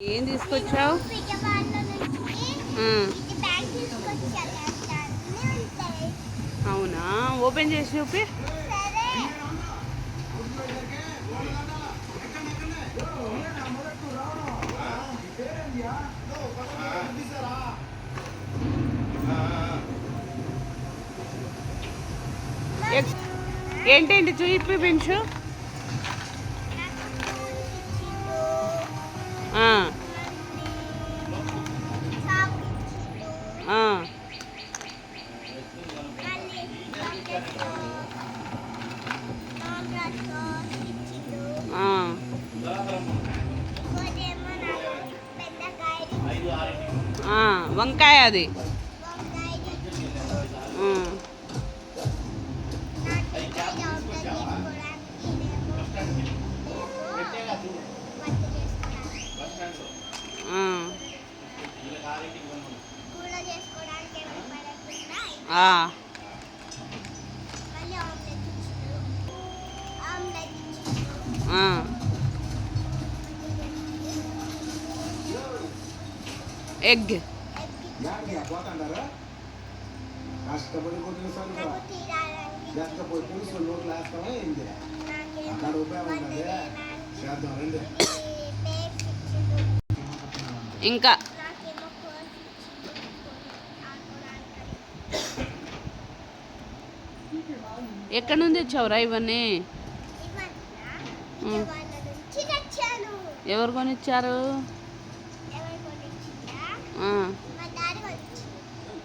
ఏం తీసుకొచ్చావు? అవునా, ఓపెన్ చేసి చూపి. ఏంటేంటి చూపి పెంచు. వంకాయ అది. ఎగ్. ఇంకా ఎక్కడి నుంచి తెచ్చావురా ఇవన్నీ? ఎవరు కొనిచ్చారు?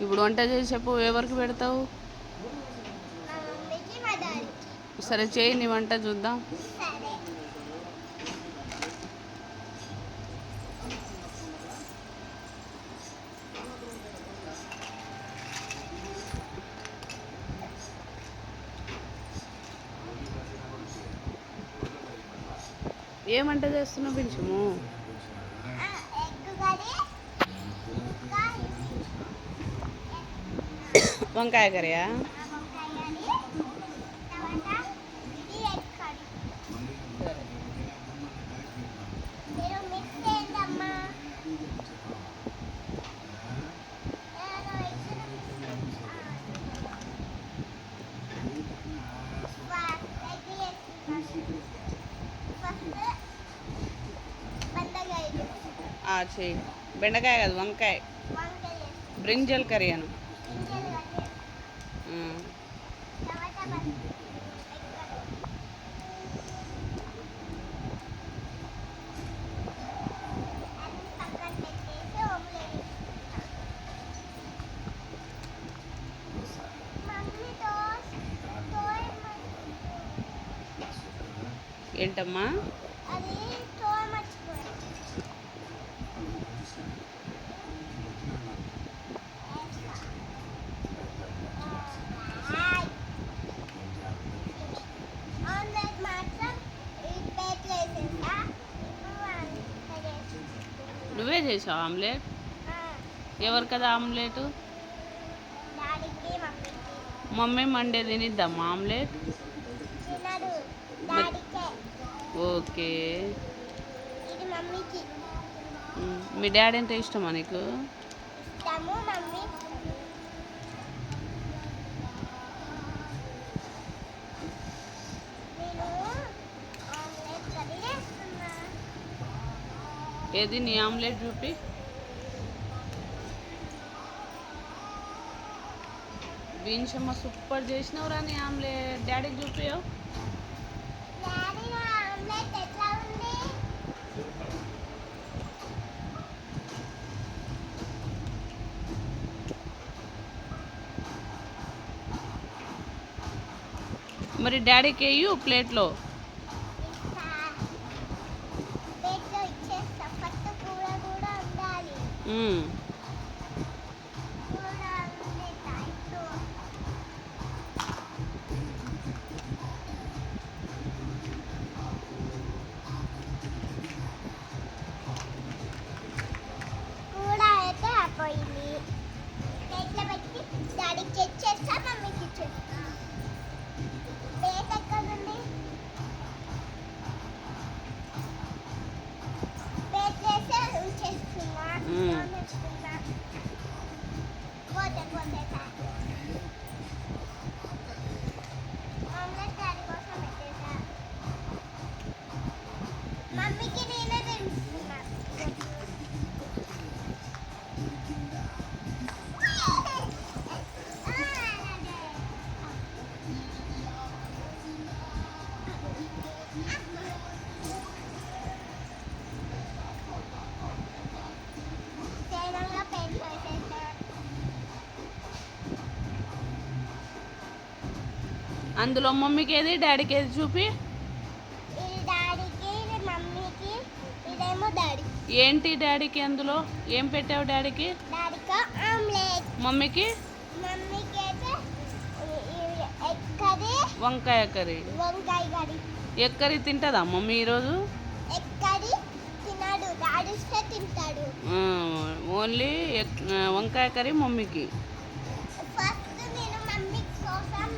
ఇప్పుడు వంట చేసేపు ఎవరికి పెడతావు? సరే చేయి, నీ వంట చూద్దాం. ఏం వంట చేస్తున్నావు పింఛము? వంకాయ కర్రీయా? చెయ్యి. బెండకాయ కాదు, వంకాయ. బ్రింజల్ కర్రీ అను. ఏంటమ్మా? నువ్వే చేసావు ఆమ్లెట్? ఎవరు కదా ఆమ్లెట్? మమ్మీ మండే తినిద్దామా ఆమ్లెట్? ఓకే. మీ డాడీ అంటే ఇష్టమా నీకు? ఏది నీ ఆమ్లెట్ చూపి. బీన్షమ్మ సూపర్ చేసినవురా నీ ఆమ్లెట్. డాడీకి చూపియవు? మరి డాడీకి వేయు ప్లేట్లో. అందులో మమ్మీకి ఏది డాడీకి ఏది చూపి. ఇది డాడీకి, ఇది మమ్మీకి, ఇదేమో డాడీ. ఏంటి డాడీకి అందులో ఏం పెట్టావు డాడీకి? డాడీకి ఆమ్లెట్. మమ్మీకి మమ్మీకి అయితే ఎగ్ కర్రీ, వంకాయ కర్రీ. వంకాయ కర్రీ. ఎగ్ కర్రీ తింటుందా మమ్మీ ఈరోజు? ఎగ్ కర్రీ తినాడు, డాడీ ఇస్తే తింటాడు. ఓన్లీ వంకాయ కర్రీ మమ్మీకి. ఫస్ట్ నేను మమ్మీ కోసం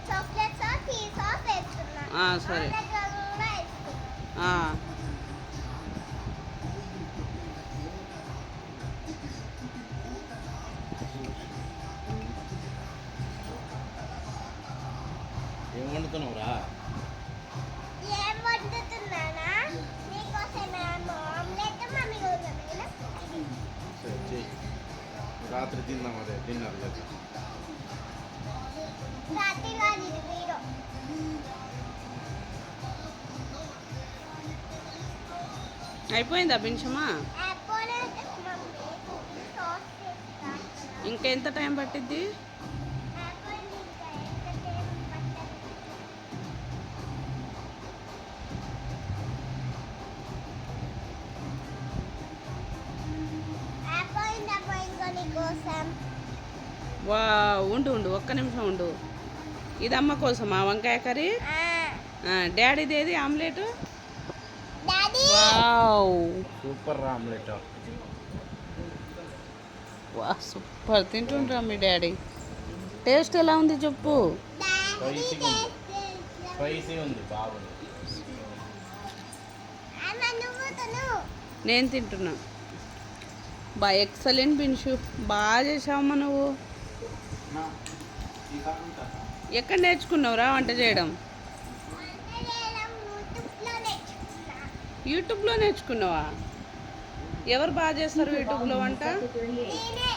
చాక్లెట్ సాస్, టీ సాస్ వేస్తున్నా. సరే. కూడా వేస్తున్నా. ఏం వండుతున్నావురా? ఏం వండుతున్నానా? నీకోసమేమో ఆమ్లెట్, మమ్మీ కోసమేనా ఇది. సరే చెయ్యి. రాత్రి తిందాం అదే డిన్నర్ కదా. రాత్రి కాదు ఇది వీడియో. అయిపోయిందా బించమా? యాపిల్ అంటే మమ్మీ సాస్ చేస్తా. ఇంకెంత టైం పట్టిద్ది? యాపిల్ ఇంకా ఎంతసేపు పట్టదు. యాపిల్ డబ్బా నీకోసం. ఉండు ఉండు ఒక్క నిమిషం ఉండు. ఇది అమ్మ కోసమా వంకాయ కర్రీ? డాడీది ఏది omelette? Daddy super omelette. Super తింటుండ్రా మీ డాడీ. టేస్ట్ ఎలా ఉంది చెప్పు. డాడీ స్పైసీ ఉంది, బాగుంది. అమ్మ నువ్వు తిను. నేను తింటున్నా. ఎక్సలెంట్ బిన్షు, బాగా చేసావమ్మా నువ్వు. ఎక్కడ నేర్చుకున్నావురా వంట చేయడం? వంట చేయడం యూట్యూబ్లో నేర్చుకున్నా. యూట్యూబ్లో నేర్చుకున్నావా? ఎవరు బాగా చేస్తారు యూట్యూబ్లో వంట? నేనే.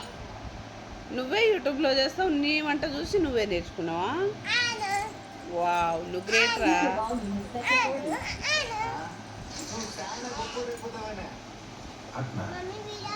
నువ్వే యూట్యూబ్లో చేస్తావు, నీ వంట చూసి నువ్వే నేర్చుకున్నావా? ఆను. వావ్, నువ్వు గ్రేట్ రా. ఆను. అట్లా మమ్మీ వీడియో